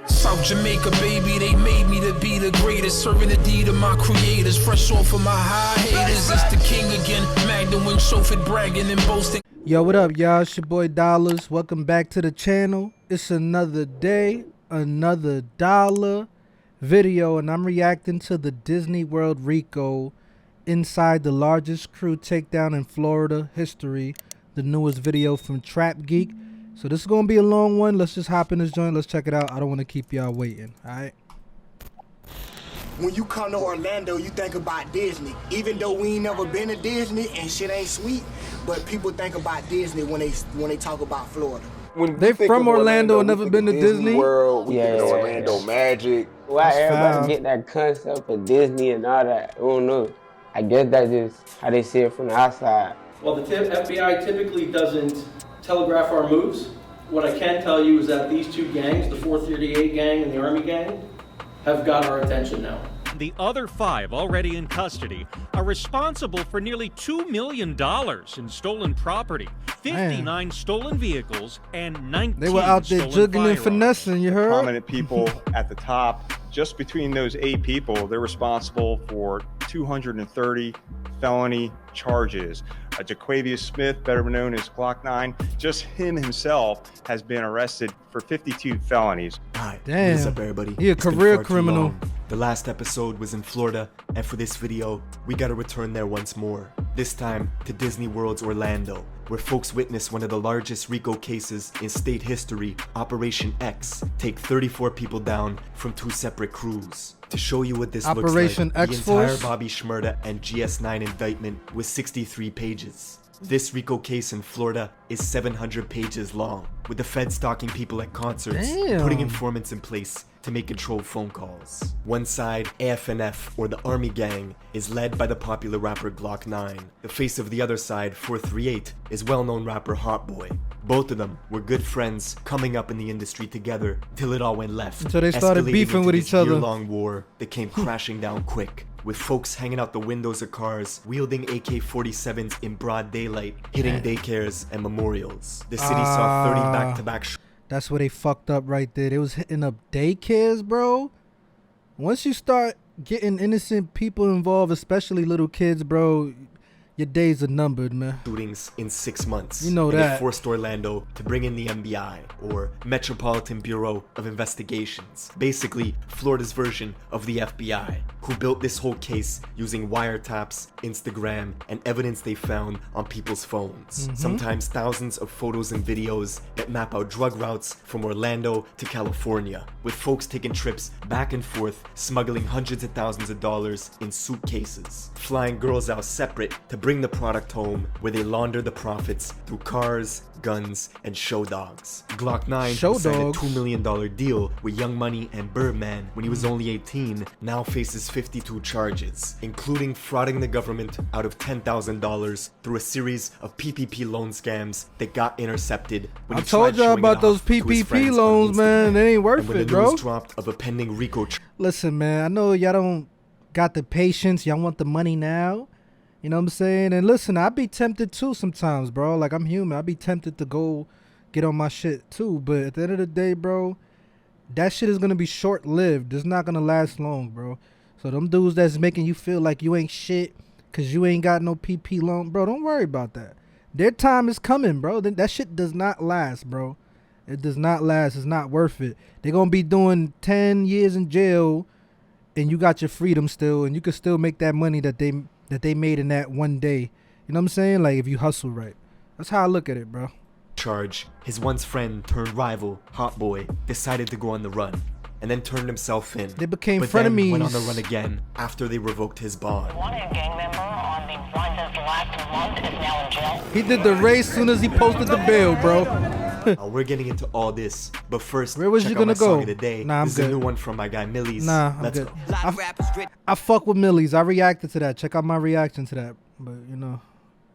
South Jamaica, baby, they made me to be the greatest. Serving the deed of my creators. Fresh off of my high haters. It's the king again. Magdalene, chauffeured, bragging and boasting. Yo, what up, y'all? It's your boy Dollars. Welcome back to the channel. It's another day, another dollar video, and I'm reacting to the DisneyWorld RICO inside the largest crew takedown in Florida history. The newest video from Trap Geek. So this is gonna be a long one. Let's just hop in this joint. Let's check it out. I don't want to keep y'all waiting. All right. When you come to Orlando, you think about Disney. Even though we ain't never been to Disney and shit ain't sweet, but people think about Disney when they talk about Florida. When they from Orlando and never been to Disney World, we think of Orlando Magic. Why everybody get that concept of Disney and all that? I don't know. I guess that's just how they see it from the outside. Well, the FBI typically doesn't telegraph our moves. What I can tell you is that these two gangs, the 438 gang and the Army gang, have got our attention now. The other 5 already in custody are responsible for nearly $2 million in stolen property, 59 stolen vehicles, and 19 They were out there jugging and firearms. finessing, you heard? Prominent people at the top. Just between those 8 people, they're responsible for 230 felony charges. Jaquavius Smith, better known as Glock 9, just him himself has been arrested for 52 felonies. Hi, damn. what's up, everybody? He a It's been career far too criminal. long. The last episode was in Florida, and for this video, we gotta return there once more. This time to Disney World's Orlando, where folks witnessed one of the largest RICO cases in state history, Operation X, take 34 people down from 2 separate crews. To show you what this Operation looks like, X the entire Force? Bobby Shmurda and GS9 indictment was 63 pages. This RICO case in Florida is 700 pages long, with the Fed stalking people at concerts, Damn. putting informants in place to make controlled phone calls. One side, AFNF, or the Army Gang, is led by the popular rapper Glock 9. The face of the other side, 438, is well-known rapper Hot Boy. Both of them were good friends coming up in the industry together till it all went left. Until they started escalating beefing into with this each other. year-long war that came crashing down quick, with folks hanging out the windows of cars, wielding AK-47s in broad daylight, hitting daycares and memorials. The city saw 30 back-to-back That's where they fucked up right there. They was hitting up daycares, bro. Once you start getting innocent people involved, especially little kids, bro, your days are numbered, man. shootings in 6 months. You know and that. It forced Orlando to bring in the FBI, or Metropolitan Bureau of Investigations. Basically, Florida's version of the FBI, who built this whole case using wiretaps, Instagram, and evidence they found on people's phones. Sometimes thousands of photos and videos that map out drug routes from Orlando to California, with folks taking trips back and forth, smuggling hundreds of thousands of dollars in suitcases, flying girls out separate to bring the product home, where they launder the profits through cars, guns, and show dogs. Glock 9 Show who signed a dogs. $2 million deal with Young Money and Birdman when he was only 18, now faces 52 charges, including frauding the government out of $10,000 through a series of PPP loan scams that got intercepted when I he told tried y'all showing about it those off to his PPP friends on loans, man. Instagram. They ain't worth And when it, the bro. news dropped of a pending RICO Listen, man, I know y'all don't got the patience. Y'all want the money now. You know what I'm saying? And listen, I be tempted too sometimes, bro. Like, I'm human. I be tempted to go get on my shit too. But at the end of the day, bro, that shit is going to be short-lived. It's not going to last long, bro. So them dudes that's making you feel like you ain't shit because you ain't got no PP loan, bro, don't worry about that. Their time is coming, bro. That shit does not last, bro. It does not last. It's not worth it. They're going to be doing 10 years in jail and you got your freedom still, and you can still make that money that they made in that one day. You know what I'm saying? Like, if you hustle right. That's how I look at it, bro. charge, his once friend turned rival, Hot Boy, decided to go on the run, and then turned himself in. They became but then frenemies. went on the run again after they revoked his bond. Wanted gang member on the wanted last month is now in jail. He did the race soon as he posted the bail, bro. We're getting into all this, but first, Where was check you out gonna my song go? of the day. Nah, I'm this is a good. new one from my guy Millie's. Nah, I'm Let's good. go. I fuck with Millie's. I reacted to that. Check out my reaction to that. But, you know,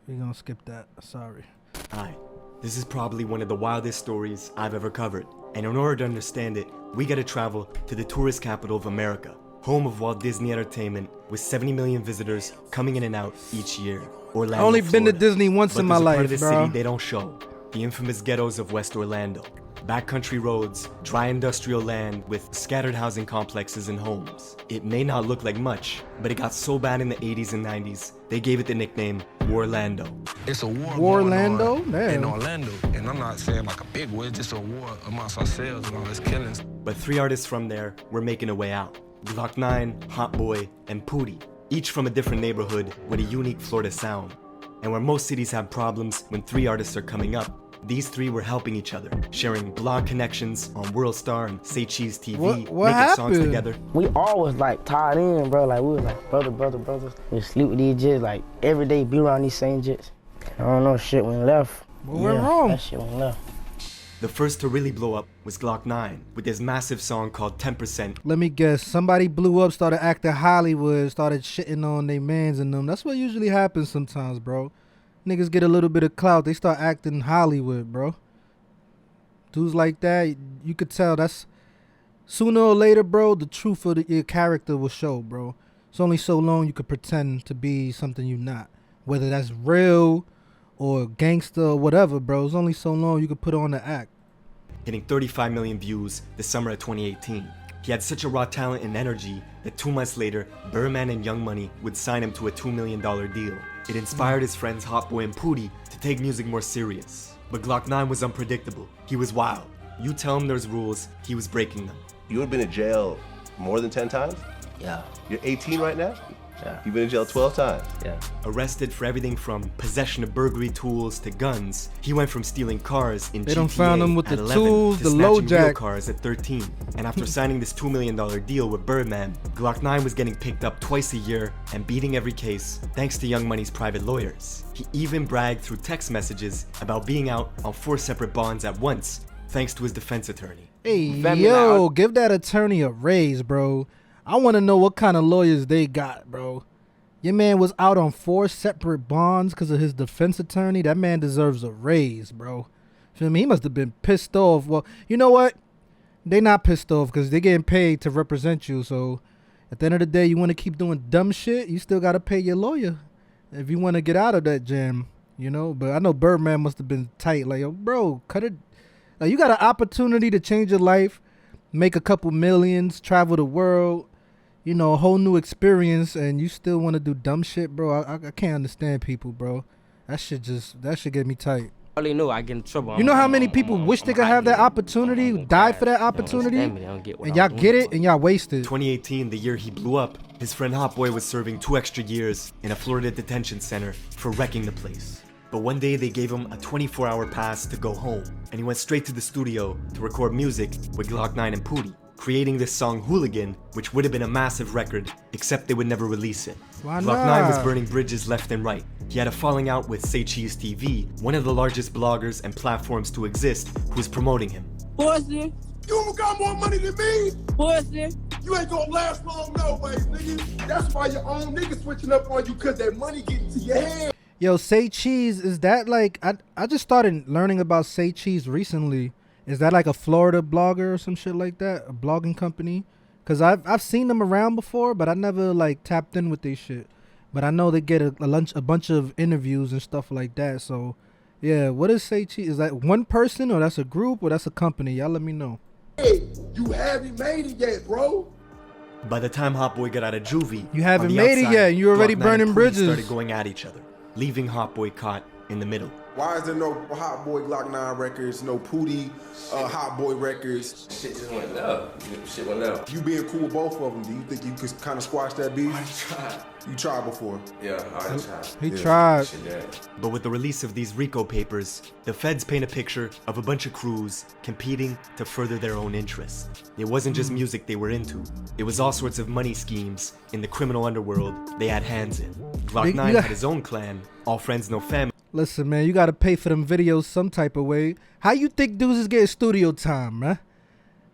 we're gonna skip that. Sorry. Hi. This is probably one of the wildest stories I've ever covered, and in order to understand it, we gotta travel to the tourist capital of America, home of Walt Disney Entertainment, with 70 million visitors coming in and out each year. Orlando, I only been to Florida. Disney once But in my there's a part life, of the bro. city they don't show, the infamous ghettos of West Orlando. backcountry roads, dry industrial land with scattered housing complexes and homes. It may not look like much, but it got so bad in the 80s and 90s, they gave it the nickname Warlando. It's a war Warlando? going on Damn. in Orlando, and I'm not saying like a big war, it's just a war amongst ourselves and all this killings. But 3 artists from there were making a way out. Glock 9, Hot Boy, and Pootie, each from a different neighborhood with a unique Florida sound. And where most cities have problems when 3 artists are coming up, these 3 were helping each other, sharing blog connections on Worldstar and Say Cheese TV, what making songs happened? together. We always like tied in, bro. Like we was like brothers. We sleep with these jits, like every day be around these same jits. I don't know, shit went left. What went wrong? That shit went left. The first to really blow up was Glock 9 with his massive song called 10%. Let me guess. Somebody blew up, started acting Hollywood, started shitting on their mans and them. That's what usually happens sometimes, bro. Niggas get a little bit of clout, they start acting Hollywood, bro. Dudes like that, you could tell that's sooner or later, bro, the truth of your character will show, bro. It's only so long you could pretend to be something you're not. Whether that's real or gangster or whatever, bro. It's only so long you could put on the act. Hitting 35 million views the summer of 2018. He had such a raw talent and energy that 2 months later, Birdman and Young Money would sign him to a $2 million deal. It inspired his friends Hot Boy and Pootie to take music more serious. But Glock 9 was unpredictable. He was wild. You tell him there's rules, he was breaking them. You have been in jail more than 10 times? Yeah. You're 18 right now? Yeah. You've been in jail 12 times? Yeah. Arrested for everything from possession of burglary tools to guns, he went from stealing cars in They GTA done found him with at the 11 tools, to the snatching low real jack. cars at 13. And after signing this $2 million deal with Birdman, Glock 9 was getting picked up twice a year and beating every case thanks to Young Money's private lawyers. He even bragged through text messages about being out on 4 separate bonds at once thanks to his defense attorney. Hey, yo, give that attorney a raise, bro. I want to know what kind of lawyers they got, bro. Your man was out on 4 separate bonds because of his defense attorney. That man deserves a raise, bro. Feel me? He must have been pissed off. Well, you know what? They not pissed off because they getting paid to represent you. So at the end of the day, you want to keep doing dumb shit, you still got to pay your lawyer if you want to get out of that jam, you know? But I know Birdman must have been tight. Like, yo, bro, cut it. Like, you got an opportunity to change your life, make a couple millions, travel the world, you know, a whole new experience, and you still want to do dumb shit, bro. I can't understand people, bro. That shit get me tight. All they know, I get in trouble. You know how many people wish they could have that opportunity, die for that opportunity, and y'all get it and y'all waste it. 2018, the year he blew up, his friend Hot Boy was serving 2 extra years in a Florida detention center for wrecking the place. But one day they gave him a 24-hour pass to go home, and he went straight to the studio to record music with Glock 9 and Pootie, creating this song Hooligan, which would have been a massive record, except they would never release it. Why Glock 9 was not? burning bridges left and right. He had a falling out with Say Cheese TV, one of the largest bloggers and platforms to exist, who was promoting him. Pussy. You got more money than me. Pussy. You ain't gonna last long no way, nigga. That's why your own niggas switching up on you, cause that money getting to your head. Yo, Say Cheese, is that like, I just started learning about Say Cheese recently. Is that like a Florida blogger or some shit like that? A blogging company? Because I've seen them around before, but I never like tapped in with their shit. But I know they get a bunch of interviews and stuff like that. So, yeah, what is Say Cheese? Is that one person or that's a group or that's a company? Y'all let me know. Hey, you haven't made it yet, bro. By the time Hot Boy got out of juvie, You haven't on the made it outside, yet, and you're already Glock 9 and burning Pootie bridges. started going at each other, leaving Hot Boy caught in the middle. Why is there no Hot Boy Glock 9 records, no Pootie Hot Boy records? Shit just went left. Shit went left. You being cool with both of them, do you think you could kind of squash that beef? I tried. You tried before? Yeah, I tried. He tried. But with the release of these RICO papers, the feds paint a picture of a bunch of crews competing to further their own interests. It wasn't just music they were into. It was all sorts of money schemes in the criminal underworld they had hands in. Glock 9 had his own clan, All Friends No Family. Listen, man, you gotta pay for them videos some type of way. How you think dudes is getting studio time, man?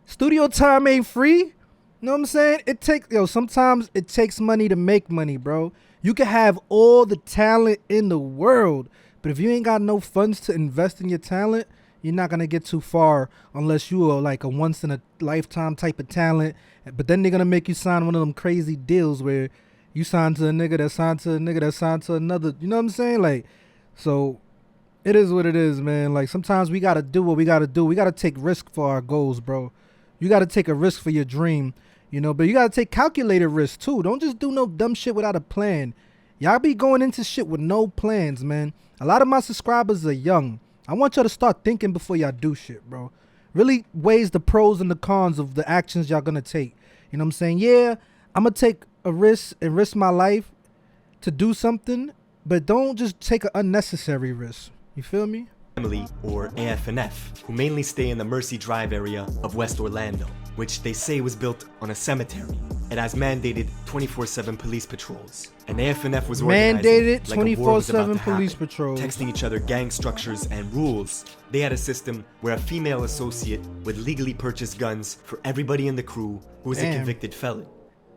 Studio time ain't free. You know what I'm saying? Sometimes it takes money to make money, bro. You can have all the talent in the world, but if you ain't got no funds to invest in your talent, you're not gonna get too far unless you are like a once in a lifetime type of talent. But then they're gonna make you sign one of them crazy deals where you sign to a nigga that signed to a nigga that signed to another. You know what I'm saying? Like, so It is what it is, man. Like, sometimes we gotta do what we gotta do. We gotta take risk for our goals, bro. You gotta take a risk for your dream, you know, but you gotta take calculated risk too. Don't just do no dumb shit without a plan. Y'all be going into shit with no plans, man. A lot of my subscribers are young. I want y'all to start thinking before y'all do shit, bro. Really weighs the pros and the cons of the actions y'all gonna take. You know what I'm saying? Yeah, I'm gonna take a risk and risk my life to do something, but don't just take an unnecessary risk. You feel me? Family, or AFNF, who mainly stay in the Mercy Drive area of West Orlando, which they say was built on a cemetery. It has mandated 24/7 police patrols. And AFNF was mandated 24/7 police patrols, texting each other gang structures and rules. They had a system where a female associate would legally purchase guns for everybody in the crew who was a convicted felon.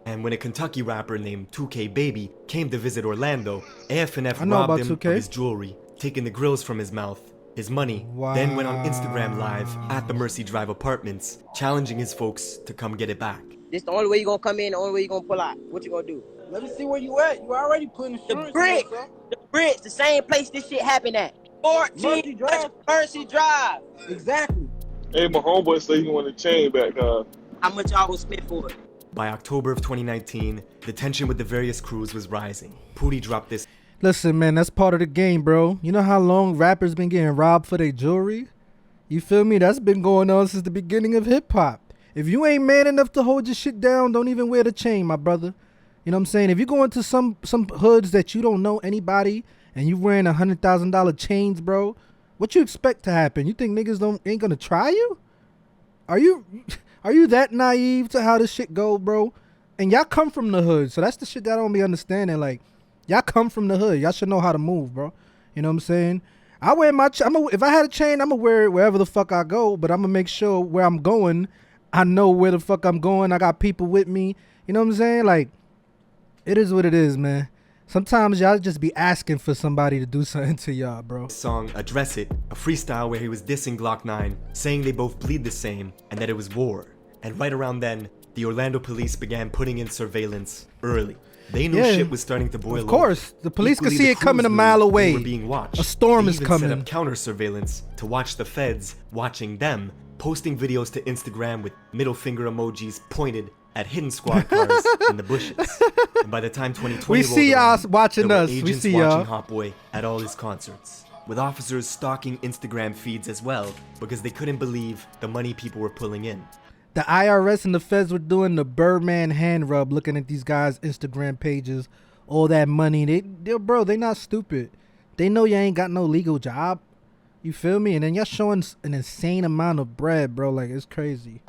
And when a Kentucky rapper named 2K Baby came to visit Orlando, AFNF robbed him of his jewelry, taking the grills from his mouth, his money, then went on Instagram Live at the Mercy Drive apartments, challenging his folks to come get it back. This the only way you gonna come in, the only way you gonna pull out. What you gonna do? Let me see where you at. You already putting insurance. The bricks, the same place this shit happened at. 14 Mercy Drive. Exactly. Hey, my homeboy said he want the chain back, How much y'all gonna spend for it? By October of 2019, the tension with the various crews was rising. Pooty dropped this. Listen, man, that's part of the game, bro. You know how long rappers been getting robbed for their jewelry? You feel me? That's been going on since the beginning of hip-hop. If you ain't man enough to hold your shit down, don't even wear the chain, my brother. You know what I'm saying? If you go into some hoods that you don't know anybody and you wearing $100,000 chains, bro, what you expect to happen? You think niggas ain't gonna try you? Are you that naive to how this shit go, bro? And y'all come from the hood, so that's the shit that I don't be understanding. Like, y'all come from the hood. Y'all should know how to move, bro. You know what I'm saying? I wear my if I had a chain, I'm gonna wear it wherever the fuck I go, but I'm gonna make sure where I'm going, I know where the fuck I'm going. I got people with me. You know what I'm saying? Like, it is what it is, man. Sometimes y'all just be asking for somebody to do something to y'all, bro. Song Address It, a freestyle where he was dissing Glock 9, saying they both bleed the same and that it was war. And right around then, the Orlando police began putting in surveillance early. They knew shit was starting to boil over. Of course, the police could see it coming a mile away. They were being watched. A storm is They even coming. set up counter surveillance to watch the feds watching them, posting videos to Instagram with middle finger emojis pointed at hidden squad cars in the bushes. And by the time 2020 we see y'all watching there were us. We agents see watching y'all. Hot Boy at all his concerts, with officers stalking Instagram feeds as well because they couldn't believe the money people were pulling in. The IRS and the feds were doing the Birdman hand rub, looking at these guys' Instagram pages, all that money. They not stupid. They know you ain't got no legal job. You feel me? And then y'all showing an insane amount of bread, bro. Like, it's crazy.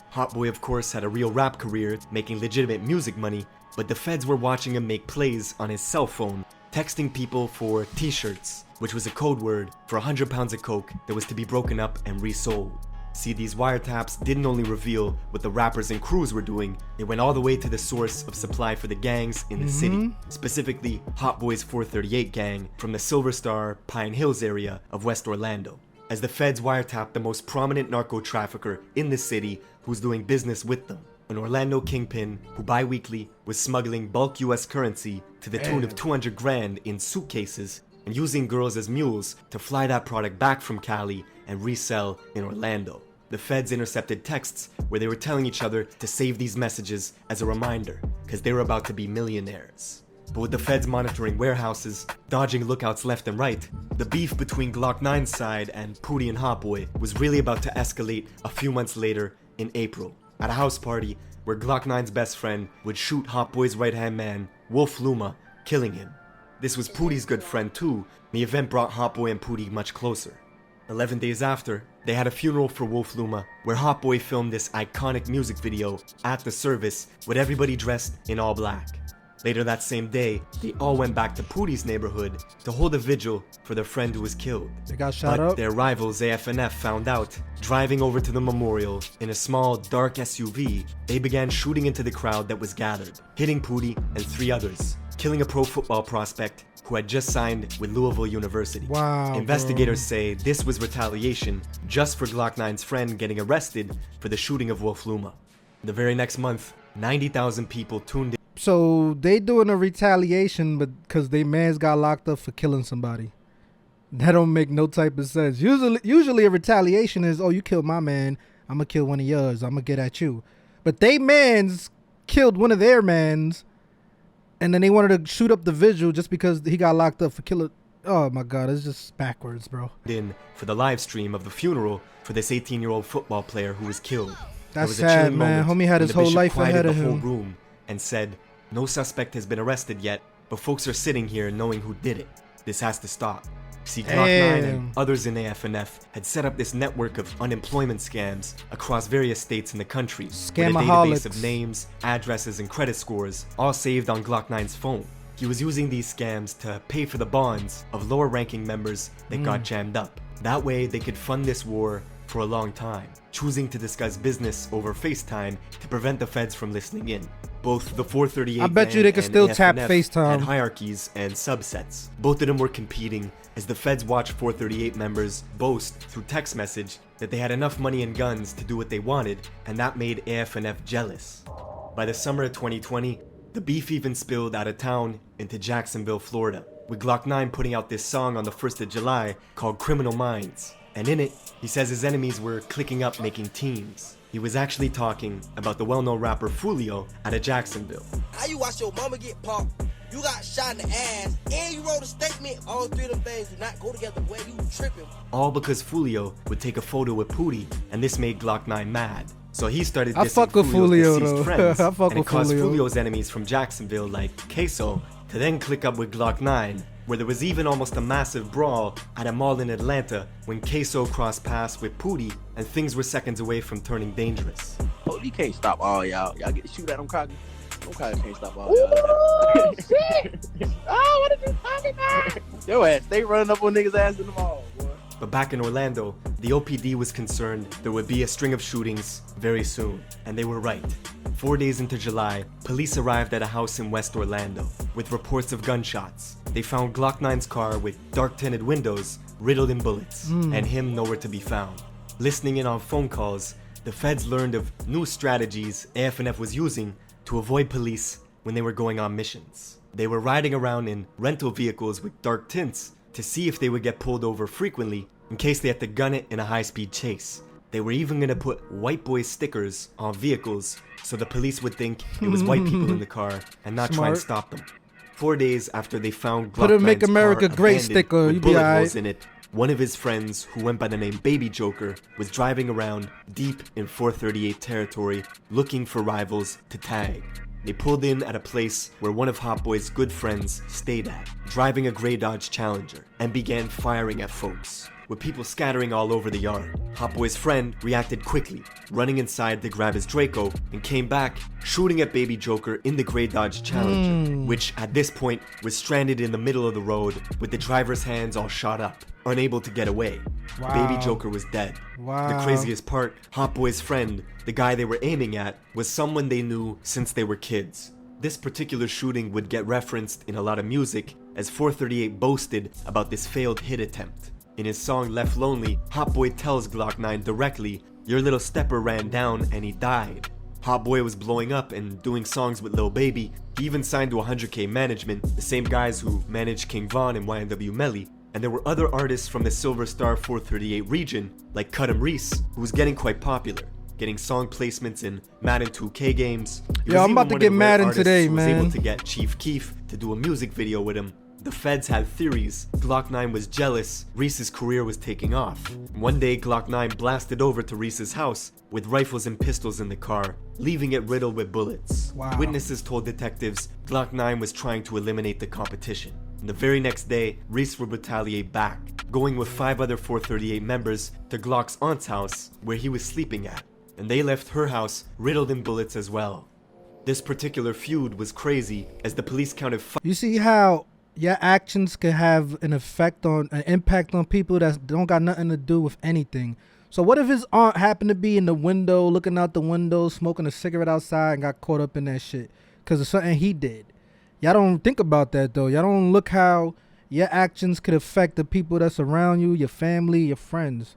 Hot Boy, of course, had a real rap career, making legitimate music money, but the feds were watching him make plays on his cell phone, texting people for t-shirts, which was a code word for 100 pounds of coke that was to be broken up and resold. See, these wiretaps didn't only reveal what the rappers and crews were doing, it went all the way to the source of supply for the gangs in the city, specifically Hot Boy's 438 gang from the Silver Star, Pine Hills area of West Orlando. As the feds wiretapped the most prominent narco trafficker in the city who's doing business with them, an Orlando kingpin who bi-weekly was smuggling bulk US currency to the tune of 200 grand in suitcases and using girls as mules to fly that product back from Cali and resell in Orlando. The feds intercepted texts where they were telling each other to save these messages as a reminder because they were about to be millionaires. But with the feds monitoring warehouses, dodging lookouts left and right, the beef between Glock 9's side and Pooty and Hot Boy was really about to escalate a few months later in April at a house party where Glock 9's best friend would shoot Hot Boy's right-hand man, Wolf Luma, killing him. This was Pooty's good friend too. The event brought Hot Boy and Pooty much closer. 11 days after, they had a funeral for Wolf Luma where Hot Boy filmed this iconic music video at the service with everybody dressed in all black. Later that same day, they all went back to Pooty's neighborhood to hold a vigil for their friend who was killed. They got shot But up. their rivals AFNF found out. Driving over to the memorial in a small, dark SUV, they began shooting into the crowd that was gathered, hitting Pooty and 3 others, killing a pro football prospect who had just signed with Louisville University. Wow, Investigators say this was retaliation just for Glock 9's friend getting arrested for the shooting of Wolf Luma. The very next month, 90,000 people tuned in So they doing a retaliation, but because they mans got locked up for killing somebody. That don't make no type of sense. Usually a retaliation is, oh, you killed my man, I'm gonna kill one of yours, I'm gonna get at you. But they mans killed one of their mans, and then they wanted to shoot up the vigil just because he got locked up for killing. Oh my God, it's just backwards, bro. In for the live stream of the funeral for this 18-year-old football player who was killed. That's sad, man. Homie had his whole life ahead of the whole him. room and said, "No suspect has been arrested yet, but folks are sitting here knowing who did it. This has to stop." See, Glock 9 and others in AFNF had set up this network of unemployment scams across various states in the country, with a database of names, addresses, and credit scores, all saved on Glock 9's phone. He was using these scams to pay for the bonds of lower-ranking members that got jammed up. That way, they could fund this war for a long time, choosing to discuss business over FaceTime to prevent the feds from listening in. Both the 438 I bet you they could still tap FaceTime. had hierarchies and subsets. Both of them were competing as the feds watched 438 members boast through text message that they had enough money and guns to do what they wanted, and that made AFNF jealous. By the summer of 2020, the beef even spilled out of town into Jacksonville, Florida, with Glock 9 putting out this song on the 1st of July called Criminal Minds. And in it, he says his enemies were clicking up making teams. He was actually talking about the well-known rapper Fulio out of Jacksonville. How you watch your mama get popped, you got shot in the ass, and you wrote a statement? All three of them things do not go together, boy. You tripping. All because Fulio would take a photo with Pootie, and this made Glock 9 mad. So he started I dissing fuck with Fulio's Fulio, deceased though. friends, I fuck and it with caused Fulio. Fulio's enemies from Jacksonville, like Queso, to then click up with Glock 9, where there was even almost a massive brawl at a mall in Atlanta when Queso crossed paths with Pootie, and things were seconds away from turning dangerous. Oh, you can't stop all y'all. Y'all get to shoot at them cocky. Them cocky can't stop all y'all. Ooh, shit! Oh, what did you talking about? Yo ass, they running up on niggas' ass in the mall, boy. But back in Orlando, the OPD was concerned there would be a string of shootings very soon, and they were right. 4 days into July, police arrived at a house in West Orlando with reports of gunshots. They found Glock 9's car with dark tinted windows riddled in bullets, and him nowhere to be found. Listening in on phone calls, the feds learned of new strategies AFNF was using to avoid police when they were going on missions. They were riding around in rental vehicles with dark tints to see if they would get pulled over frequently in case they had to gun it in a high-speed chase. They were even gonna put white boy stickers on vehicles so the police would think it was white people in the car and not try and stop them. 4 days after they found Glock 9's Make America car Great abandoned sticker, with you be bullet alright. holes in it, one of his friends, who went by the name Baby Joker, was driving around deep in 438 territory looking for rivals to tag. They pulled in at a place where one of Hot Boy's good friends stayed at, driving a gray Dodge Challenger, and began firing at folks, with people scattering all over the yard. Hot Boy's friend reacted quickly, running inside to grab his Draco, and came back, shooting at Baby Joker in the gray Dodge Challenger, which at this point was stranded in the middle of the road with the driver's hands all shot up, unable to get away. Wow. Baby Joker was dead. Wow. The craziest part, Hot Boy's friend, the guy they were aiming at, was someone they knew since they were kids. This particular shooting would get referenced in a lot of music, as 438 boasted about this failed hit attempt. In his song Left Lonely, Hot Boy tells Glock 9 directly, "Your little stepper ran down and he died." Hot Boy was blowing up and doing songs with Lil Baby. He even signed to 100K Management, the same guys who managed King Von and YNW Melly. And there were other artists from the Silver Star 438 region, like Cudham Reese, who was getting quite popular, getting song placements in Madden 2K games. He Yo, was I'm even about to one get of the rare Madden artists today, who was man. able to get Chief Keef to do a music video with him. The feds had theories. Glock 9 was jealous Reese's career was taking off. One day, Glock 9 blasted over to Reese's house with rifles and pistols in the car, leaving it riddled with bullets. Wow. Witnesses told detectives Glock 9 was trying to eliminate the competition. And the very next day, Reese would retaliate back, going with 5 other 438 members to Glock's aunt's house, where he was sleeping at. And they left her house riddled in bullets as well. This particular feud was crazy, as the police counted You see how your actions could have an impact on people that don't got nothing to do with anything. So what if his aunt happened to be in the window, looking out the window, smoking a cigarette outside, and got caught up in that shit because of something he did? Y'all don't think about that, though. Y'all don't look how your actions could affect the people that's around you, your family, your friends.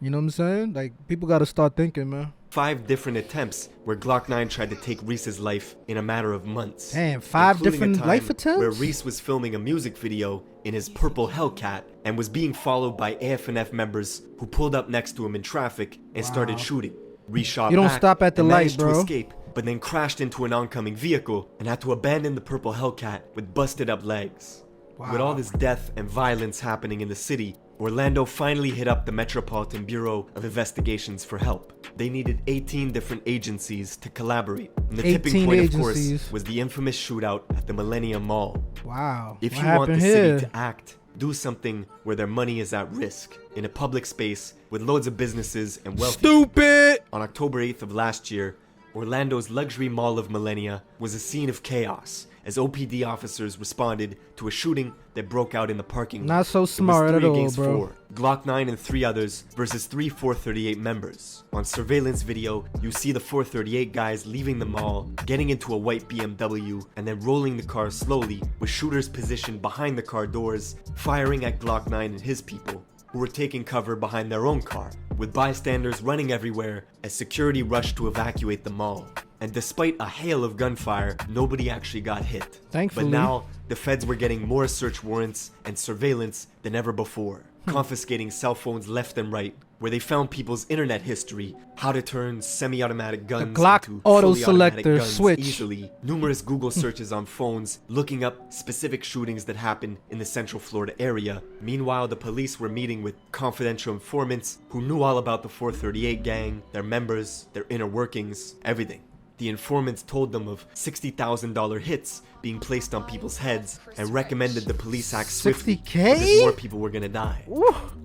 You know what I'm saying? Like, people got to start thinking, man. 5 different attempts where Glock 9 tried to take Reese's life in a matter of months. Damn, 5 different life attempts? Where Reese was filming a music video in his purple Hellcat and was being followed by AFNF members who pulled up next to him in traffic and started shooting. Reese shot You don't back stop at the and light, managed bro. to escape, but then crashed into an oncoming vehicle and had to abandon the purple Hellcat with busted up legs. Wow. With all this death and violence happening in the city, Orlando finally hit up the Metropolitan Bureau of Investigations for help. They needed 18 different agencies to collaborate. And the tipping point, of course, was the infamous shootout at the Millennium Mall. Wow. If What you want the happened city here? to act, do something where their money is at risk, in a public space with loads of businesses and wealthy Stupid! On October 8th of last year, Orlando's luxury mall of Millennia was a scene of chaos as OPD officers responded to a shooting that broke out in the parking lot. Not so smart at all, bro. Glock 9 and 3 others versus 3 438 members. On surveillance video, you see the 438 guys leaving the mall, getting into a white BMW, and then rolling the car slowly, with shooters positioned behind the car doors, firing at Glock 9 and his people, who were taking cover behind their own car, with bystanders running everywhere as security rushed to evacuate the mall. And despite a hail of gunfire, nobody actually got hit. Thankfully. But now, the feds were getting more search warrants and surveillance than ever before, confiscating cell phones left and right, where they found people's internet history, how to turn semi-automatic guns Glock into auto fully automatic selector guns switch. easily, numerous Google searches on phones, looking up specific shootings that happened in the Central Florida area. Meanwhile, the police were meeting with confidential informants who knew all about the 438 gang, their members, their inner workings, everything. The informants told them of $60,000 hits being placed on people's heads and recommended the police act swiftly because more people were gonna die.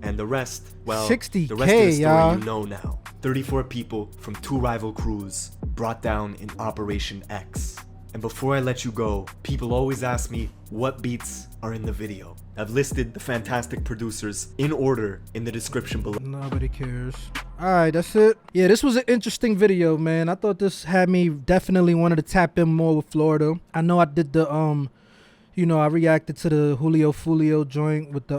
And the rest, well, the rest of the story you know now. 34 people from 2 rival crews brought down in Operation X. And before I let you go, people always ask me what beats are in the video. I've listed the fantastic producers in order in the description below. Nobody cares. Alright, that's it. Yeah, this was an interesting video, man. I thought this had me definitely wanted to tap in more with Florida. I know I did the you know, I reacted to the Julio Fulio joint with the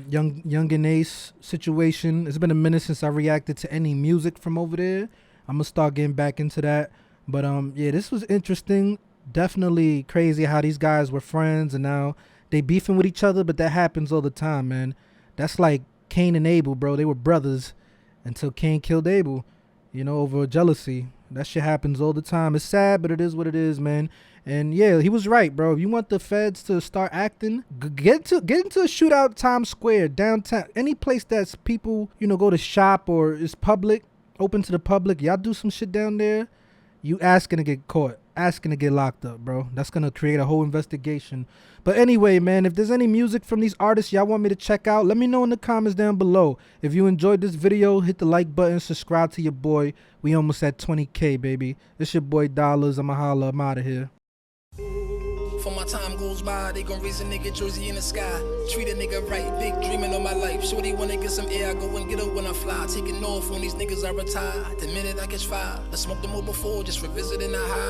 Young and Ace situation. It's been a minute since I reacted to any music from over there. I'm gonna start getting back into that. But yeah, this was interesting. Definitely crazy how these guys were friends and now they beefing with each other, but that happens all the time, man. That's like Cain and Abel, bro. They were brothers until Cain killed Abel, you know, over jealousy. That shit happens all the time. It's sad, but it is what it is, man. And yeah, he was right, bro. If you want the feds to start acting, get into a shootout Times Square, downtown, any place that's people, you know, go to shop or is public, open to the public. Y'all do some shit down there, you asking to get caught, asking to get locked up, bro. That's gonna create a whole investigation. But anyway, man, if there's any music from these artists y'all want me to check out, let me know in the comments down below. If you enjoyed this video, hit the like button, subscribe to your boy. We almost at 20K, baby. It's your boy Dollars. I'ma holla. I'm out of here. For my time goes by, they gon' raise a nigga jersey in the sky. Treat a nigga right, big dreaming on my life. Shorty wanna get some air, I go and get her when I fly. Taking off on these niggas I retire. The minute I catch fire, I smoked them all before, just revisiting the high.